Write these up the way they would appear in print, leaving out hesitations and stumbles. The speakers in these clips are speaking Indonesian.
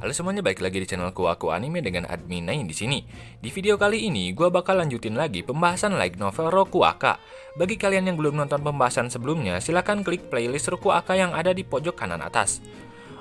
Halo semuanya, balik lagi di channelku Aku Anime dengan admin Nain di sini. Di video kali ini, gua bakal lanjutin lagi pembahasan light novel Rokuaka. Bagi kalian yang belum nonton pembahasan sebelumnya, silahkan klik playlist Rokuaka yang ada di pojok kanan atas.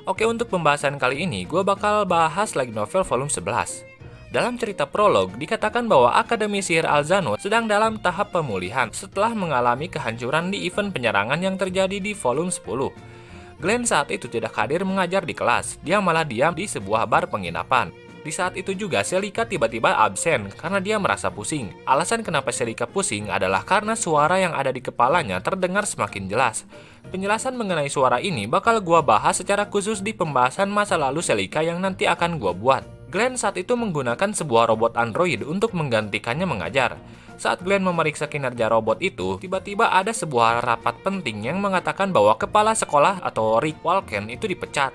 Oke, untuk pembahasan kali ini, gua bakal bahas light novel volume 11. Dalam cerita prolog, dikatakan bahwa Akademi Sihir Alzano sedang dalam tahap pemulihan setelah mengalami kehancuran di event penyerangan yang terjadi di volume 10. Glenn saat itu tidak hadir mengajar di kelas, dia malah diam di sebuah bar penginapan. Di saat itu juga Selika tiba-tiba absen karena dia merasa pusing. Alasan kenapa Selika pusing adalah karena suara yang ada di kepalanya terdengar semakin jelas. Penjelasan mengenai suara ini bakal gua bahas secara khusus di pembahasan masa lalu Selika yang nanti akan gua buat. Glenn saat itu menggunakan sebuah robot android untuk menggantikannya mengajar. Saat Glenn memeriksa kinerja robot itu, tiba-tiba ada sebuah rapat penting yang mengatakan bahwa kepala sekolah atau Rick Walken itu dipecat.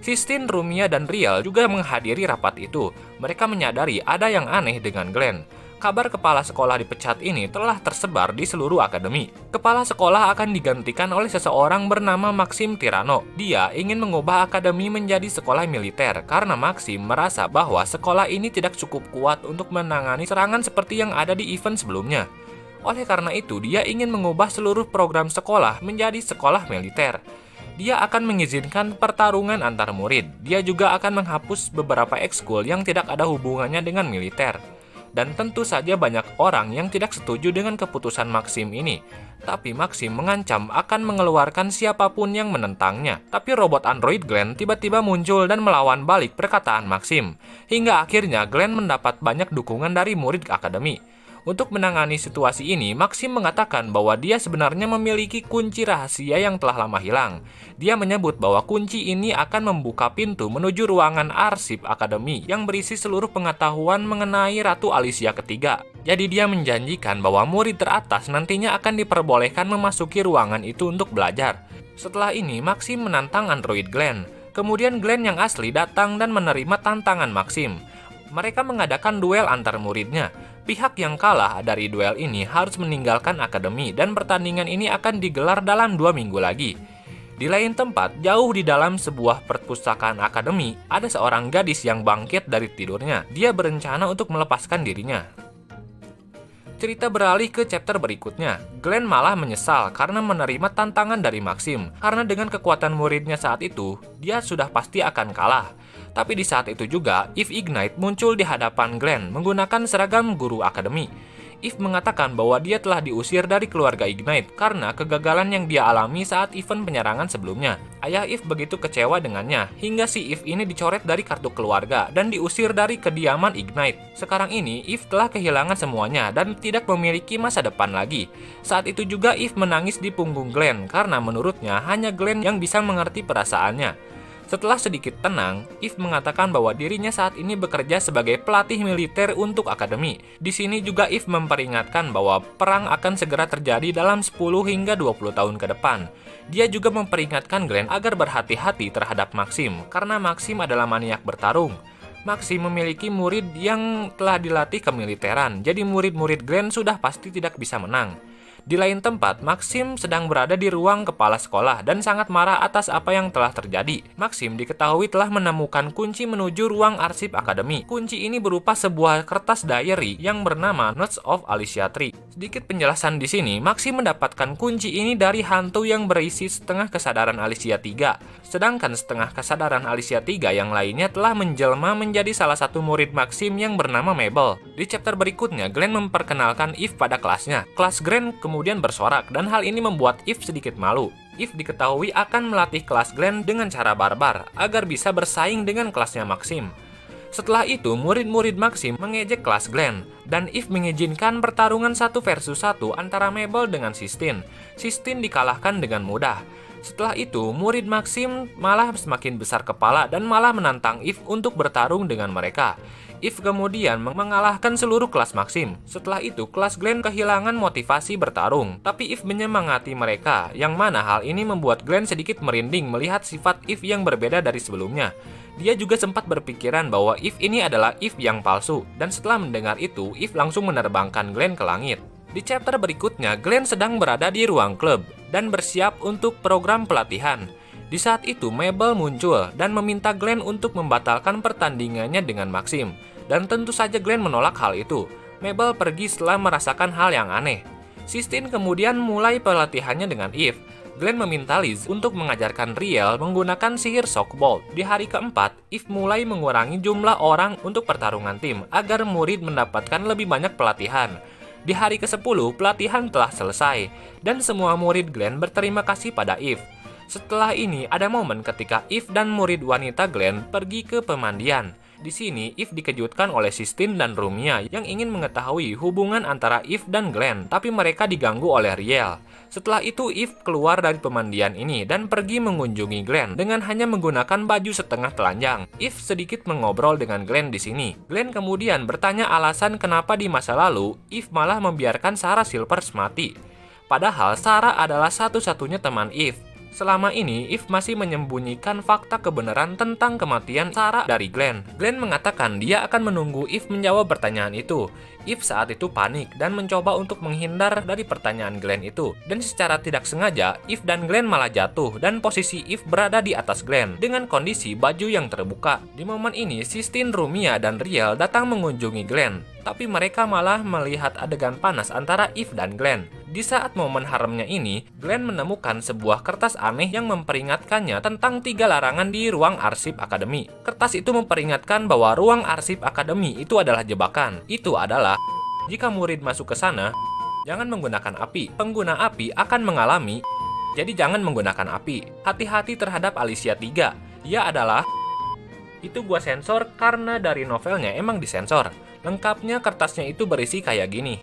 Sistine, Rumia, dan Riel juga menghadiri rapat itu. Mereka menyadari ada yang aneh dengan Glenn. Kabar kepala sekolah dipecat ini telah tersebar di seluruh akademi. Kepala sekolah akan digantikan oleh seseorang bernama Maxim Tirano. Dia ingin mengubah akademi menjadi sekolah militer karena Maxim merasa bahwa sekolah ini tidak cukup kuat untuk menangani serangan seperti yang ada di event sebelumnya. Oleh karena itu, dia ingin mengubah seluruh program sekolah menjadi sekolah militer. Dia akan mengizinkan pertarungan antar murid. Dia juga akan menghapus beberapa ekskul yang tidak ada hubungannya dengan militer. Dan tentu saja banyak orang yang tidak setuju dengan keputusan Maxim ini. Tapi Maxim mengancam akan mengeluarkan siapapun yang menentangnya. Tapi robot android Glenn tiba-tiba muncul dan melawan balik perkataan Maxim. Hingga akhirnya Glenn mendapat banyak dukungan dari murid akademi. Untuk menangani situasi ini, Maxim mengatakan bahwa dia sebenarnya memiliki kunci rahasia yang telah lama hilang. Dia menyebut bahwa kunci ini akan membuka pintu menuju ruangan arsip akademi yang berisi seluruh pengetahuan mengenai Ratu Alicia ketiga. Jadi dia menjanjikan bahwa murid teratas nantinya akan diperbolehkan memasuki ruangan itu untuk belajar. Setelah ini, Maxim menantang android Glenn. Kemudian Glenn yang asli datang dan menerima tantangan Maxim. Mereka mengadakan duel antar muridnya. Pihak yang kalah dari duel ini harus meninggalkan akademi dan pertandingan ini akan digelar dalam 2 minggu lagi. Di lain tempat, jauh di dalam sebuah perpustakaan akademi, ada seorang gadis yang bangkit dari tidurnya. Dia berencana untuk melepaskan dirinya. Cerita beralih ke chapter berikutnya. Glenn malah menyesal karena menerima tantangan dari Maxim. Karena dengan kekuatan muridnya saat itu, dia sudah pasti akan kalah. Tapi di saat itu juga, Eve Ignite muncul di hadapan Glenn menggunakan seragam guru akademi. Eve mengatakan bahwa dia telah diusir dari keluarga Ignite karena kegagalan yang dia alami saat event penyerangan sebelumnya. Ayah Eve begitu kecewa dengannya, hingga si Eve ini dicoret dari kartu keluarga dan diusir dari kediaman Ignite. Sekarang ini, Eve telah kehilangan semuanya dan tidak memiliki masa depan lagi. Saat itu juga Eve menangis di punggung Glenn karena menurutnya hanya Glenn yang bisa mengerti perasaannya. Setelah sedikit tenang, Eve mengatakan bahwa dirinya saat ini bekerja sebagai pelatih militer untuk akademi. Di sini juga Eve memperingatkan bahwa perang akan segera terjadi dalam 10 hingga 20 tahun ke depan. Dia juga memperingatkan Glenn agar berhati-hati terhadap Maxim, karena Maxim adalah maniak bertarung. Maxim memiliki murid yang telah dilatih kemiliteran, jadi murid-murid Glenn sudah pasti tidak bisa menang. Di lain tempat, Maxim sedang berada di ruang kepala sekolah dan sangat marah atas apa yang telah terjadi. Maxim diketahui telah menemukan kunci menuju ruang arsip akademi. Kunci ini berupa sebuah kertas diary yang bernama Notes of Alicia III. Sedikit penjelasan di sini, Maxim mendapatkan kunci ini dari hantu yang berisi setengah kesadaran Alicia III. Sedangkan setengah kesadaran Alicia III yang lainnya telah menjelma menjadi salah satu murid Maxim yang bernama Mabel. Di chapter berikutnya, Glenn memperkenalkan Eve pada kelasnya. Kelas Glenn kemudian bersorak dan hal ini membuat Eve sedikit malu. Eve diketahui akan melatih kelas Glenn dengan cara barbar agar bisa bersaing dengan kelasnya Maxim. Setelah itu, murid-murid Maxim mengejek kelas Glenn dan Eve mengizinkan pertarungan 1 versus 1 antara Mabel dengan Sistine. Sistine dikalahkan dengan mudah. Setelah itu, murid Maxim malah semakin besar kepala dan malah menantang Eve untuk bertarung dengan mereka. Eve kemudian mengalahkan seluruh kelas Maxim. Setelah itu, kelas Glenn kehilangan motivasi bertarung. Tapi Eve menyemangati mereka, yang mana hal ini membuat Glenn sedikit merinding melihat sifat Eve yang berbeda dari sebelumnya. Dia juga sempat berpikiran bahwa Eve ini adalah Eve yang palsu, dan setelah mendengar itu, Eve langsung menerbangkan Glenn ke langit. Di chapter berikutnya, Glenn sedang berada di ruang klub dan bersiap untuk program pelatihan. Di saat itu Mabel muncul dan meminta Glenn untuk membatalkan pertandingannya dengan Maxim. Dan tentu saja Glenn menolak hal itu. Mabel pergi setelah merasakan hal yang aneh. Sistine kemudian mulai pelatihannya dengan Eve. Glenn meminta Liz untuk mengajarkan Riel menggunakan sihir Shockbolt. Di hari keempat, Eve mulai mengurangi jumlah orang untuk pertarungan tim agar murid mendapatkan lebih banyak pelatihan. Di hari ke-10, pelatihan telah selesai, dan semua murid Glenn berterima kasih pada Eve. Setelah ini, ada momen ketika Eve dan murid wanita Glenn pergi ke pemandian. Di sini, Eve dikejutkan oleh Sistine dan Rumia yang ingin mengetahui hubungan antara Eve dan Glenn, tapi mereka diganggu oleh Riel. Setelah itu, Eve keluar dari pemandian ini dan pergi mengunjungi Glenn dengan hanya menggunakan baju setengah telanjang. Eve sedikit mengobrol dengan Glenn di sini. Glenn kemudian bertanya alasan kenapa di masa lalu Eve malah membiarkan Sarah Silvers mati. Padahal Sarah adalah satu-satunya teman Eve. Selama ini, Eve masih menyembunyikan fakta kebenaran tentang kematian Sarah dari Glenn. Glenn mengatakan dia akan menunggu Eve menjawab pertanyaan itu. Eve saat itu panik dan mencoba untuk menghindar dari pertanyaan Glenn itu. Dan secara tidak sengaja, Eve dan Glenn malah jatuh dan posisi Eve berada di atas Glenn dengan kondisi baju yang terbuka. Di momen ini, Sistine, Rumia, dan Riel datang mengunjungi Glenn. Tapi mereka malah melihat adegan panas antara Eve dan Glenn. Di saat momen haramnya ini, Glenn menemukan sebuah kertas aneh yang memperingatkannya tentang 3 larangan di ruang arsip akademi. Kertas itu memperingatkan bahwa ruang arsip akademi itu adalah jebakan. Itu adalah, jika murid masuk ke sana, jangan menggunakan api. Pengguna api akan mengalami, jadi jangan menggunakan api. Hati-hati terhadap Alicia 3. Dia adalah, itu gua sensor karena dari novelnya emang disensor. Lengkapnya kertasnya itu berisi kayak gini.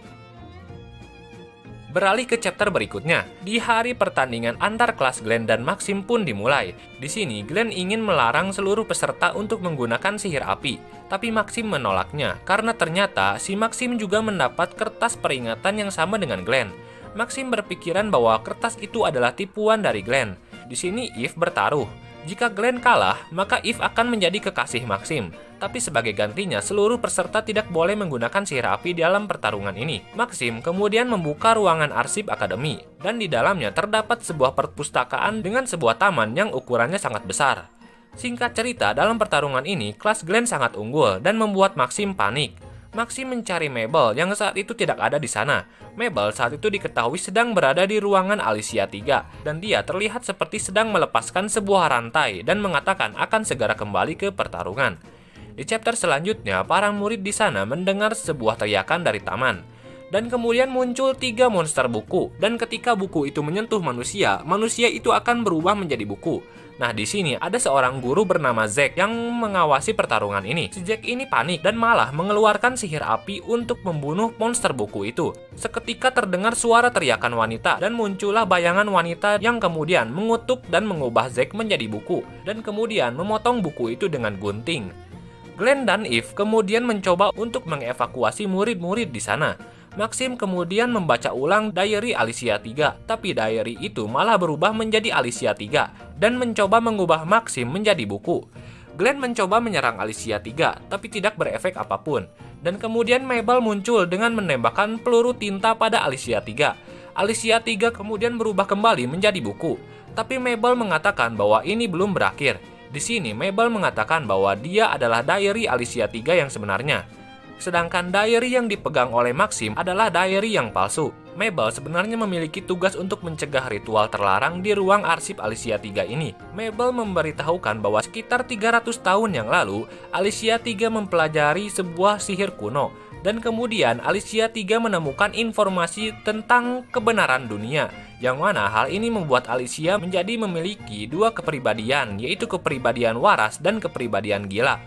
Beralih ke chapter berikutnya. Di hari pertandingan antar kelas Glenn dan Maxim pun dimulai. Di sini Glenn ingin melarang seluruh peserta untuk menggunakan sihir api, tapi Maxim menolaknya karena ternyata si Maxim juga mendapat kertas peringatan yang sama dengan Glenn. Maxim berpikiran bahwa kertas itu adalah tipuan dari Glenn. Di sini Eve bertaruh. Jika Glenn kalah, maka Eve akan menjadi kekasih Maxim. Tapi sebagai gantinya, seluruh peserta tidak boleh menggunakan sihir api dalam pertarungan ini. Maxim kemudian membuka ruangan arsip akademi, dan di dalamnya terdapat sebuah perpustakaan dengan sebuah taman yang ukurannya sangat besar. Singkat cerita, dalam pertarungan ini, kelas Glenn sangat unggul dan membuat Maxim panik. Maxim mencari Mabel yang saat itu tidak ada di sana. Mabel saat itu diketahui sedang berada di ruangan Alicia 3, dan dia terlihat seperti sedang melepaskan sebuah rantai dan mengatakan akan segera kembali ke pertarungan. Di chapter selanjutnya, para murid di sana mendengar sebuah teriakan dari taman. Dan kemudian muncul 3 monster buku, dan ketika buku itu menyentuh manusia, manusia itu akan berubah menjadi buku. Nah, di sini ada seorang guru bernama Zack yang mengawasi pertarungan ini. Si Zack ini panik dan malah mengeluarkan sihir api untuk membunuh monster buku itu. Seketika terdengar suara teriakan wanita dan muncullah bayangan wanita yang kemudian mengutuk dan mengubah Zack menjadi buku dan kemudian memotong buku itu dengan gunting. Glenn dan Eve kemudian mencoba untuk mengevakuasi murid-murid di sana. Maxim kemudian membaca ulang diary Alicia 3, tapi diary itu malah berubah menjadi Alicia 3 dan mencoba mengubah Maxim menjadi buku. Glenn mencoba menyerang Alicia 3, tapi tidak berefek apapun. Dan kemudian Mabel muncul dengan menembakkan peluru tinta pada Alicia 3. Alicia 3 kemudian berubah kembali menjadi buku, tapi Mabel mengatakan bahwa ini belum berakhir. Di sini Mabel mengatakan bahwa dia adalah diary Alicia 3 yang sebenarnya. Sedangkan diary yang dipegang oleh Maxim adalah diary yang palsu. Mabel sebenarnya memiliki tugas untuk mencegah ritual terlarang di ruang arsip Alicia 3 ini. Mabel memberitahukan bahwa sekitar 300 tahun yang lalu, Alicia 3 mempelajari sebuah sihir kuno. Dan kemudian Alicia 3 menemukan informasi tentang kebenaran dunia, yang mana hal ini membuat Alicia menjadi memiliki 2 kepribadian, yaitu kepribadian waras dan kepribadian gila.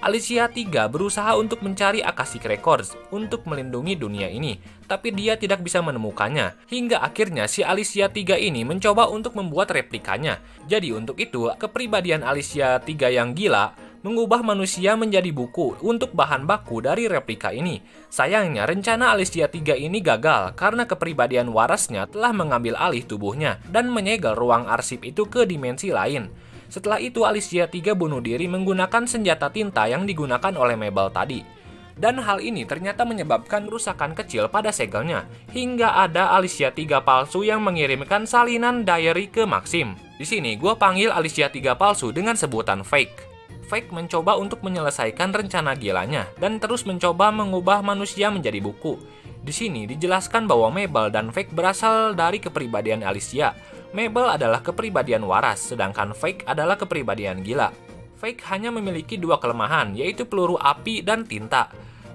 Alicia 3 berusaha untuk mencari Akashic Records untuk melindungi dunia ini, tapi dia tidak bisa menemukannya. Hingga akhirnya si Alicia 3 ini mencoba untuk membuat replikanya. Jadi untuk itu, kepribadian Alicia 3 yang gila mengubah manusia menjadi buku untuk bahan baku dari replika ini. Sayangnya, rencana Alicia 3 ini gagal karena kepribadian warasnya telah mengambil alih tubuhnya dan menyegel ruang arsip itu ke dimensi lain. Setelah itu Alicia 3 bunuh diri menggunakan senjata tinta yang digunakan oleh Mabel tadi. Dan hal ini ternyata menyebabkan kerusakan kecil pada segelnya, hingga ada Alicia 3 palsu yang mengirimkan salinan diary ke Maxim. Di sini gue panggil Alicia 3 palsu dengan sebutan Fake. Fake mencoba untuk menyelesaikan rencana gilanya dan terus mencoba mengubah manusia menjadi buku. Di sini dijelaskan bahwa Mabel dan Fake berasal dari kepribadian Alicia. Mabel adalah kepribadian waras, sedangkan Fake adalah kepribadian gila. Fake hanya memiliki 2 kelemahan, yaitu peluru api dan tinta.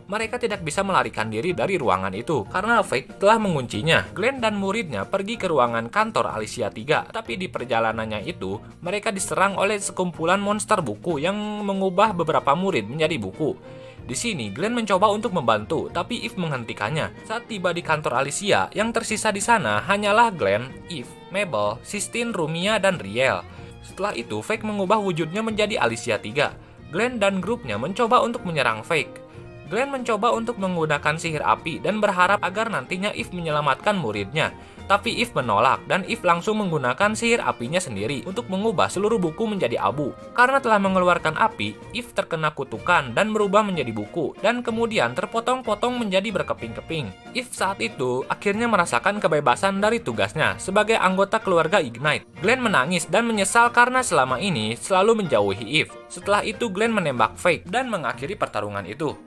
Mereka tidak bisa melarikan diri dari ruangan itu karena Fake telah menguncinya. Glenn dan muridnya pergi ke ruangan kantor Alicia 3, tapi di perjalanannya itu mereka diserang oleh sekumpulan monster buku yang mengubah beberapa murid menjadi buku. Di sini Glenn mencoba untuk membantu, tapi Eve menghentikannya. Saat tiba di kantor Alicia, yang tersisa di sana hanyalah Glenn, Eve, Mabel, Sistine, Rumia, dan Riel. Setelah itu Fake mengubah wujudnya menjadi Alicia 3. Glenn dan grupnya mencoba untuk menyerang Fake. Glenn mencoba untuk menggunakan sihir api dan berharap agar nantinya Eve menyelamatkan muridnya. Tapi Eve menolak dan Eve langsung menggunakan sihir apinya sendiri untuk mengubah seluruh buku menjadi abu. Karena telah mengeluarkan api, Eve terkena kutukan dan berubah menjadi buku dan kemudian terpotong-potong menjadi berkeping-keping. Eve saat itu akhirnya merasakan kebebasan dari tugasnya sebagai anggota keluarga Ignite. Glenn menangis dan menyesal karena selama ini selalu menjauhi Eve. Setelah itu Glenn menembak Fake dan mengakhiri pertarungan itu.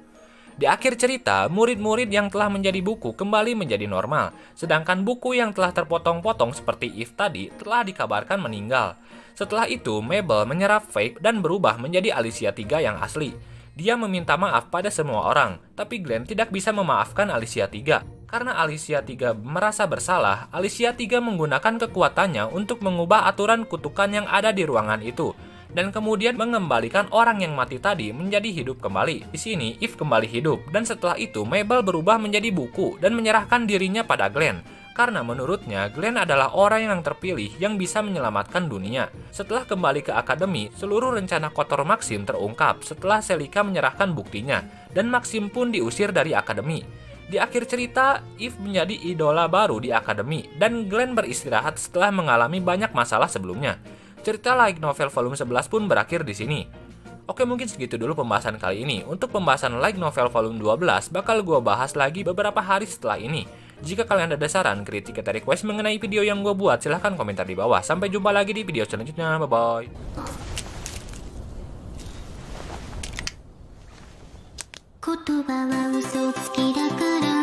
Di akhir cerita, murid-murid yang telah menjadi buku kembali menjadi normal, sedangkan buku yang telah terpotong-potong seperti Eve tadi telah dikabarkan meninggal. Setelah itu, Mabel menyerap Fake dan berubah menjadi Alicia 3 yang asli. Dia meminta maaf pada semua orang, tapi Glenn tidak bisa memaafkan Alicia 3. Karena Alicia 3 merasa bersalah, Alicia 3 menggunakan kekuatannya untuk mengubah aturan kutukan yang ada di ruangan itu. Dan kemudian mengembalikan orang yang mati tadi menjadi hidup kembali. Di sini, Eve kembali hidup, dan setelah itu Mabel berubah menjadi buku dan menyerahkan dirinya pada Glenn. Karena menurutnya, Glenn adalah orang yang terpilih yang bisa menyelamatkan dunia. Setelah kembali ke akademi, seluruh rencana kotor Maxim terungkap setelah Celica menyerahkan buktinya, dan Maxim pun diusir dari akademi. Di akhir cerita, Eve menjadi idola baru di akademi, dan Glenn beristirahat setelah mengalami banyak masalah sebelumnya. Cerita light novel volume 11 pun berakhir di sini. Oke, mungkin segitu dulu pembahasan kali ini. Untuk pembahasan light novel volume 12 bakal gue bahas lagi beberapa hari setelah ini. Jika kalian ada saran, kritik, atau request mengenai video yang gue buat, silahkan komentar di bawah. Sampai jumpa lagi di video selanjutnya. Bye-bye. 言葉は嘘つきだから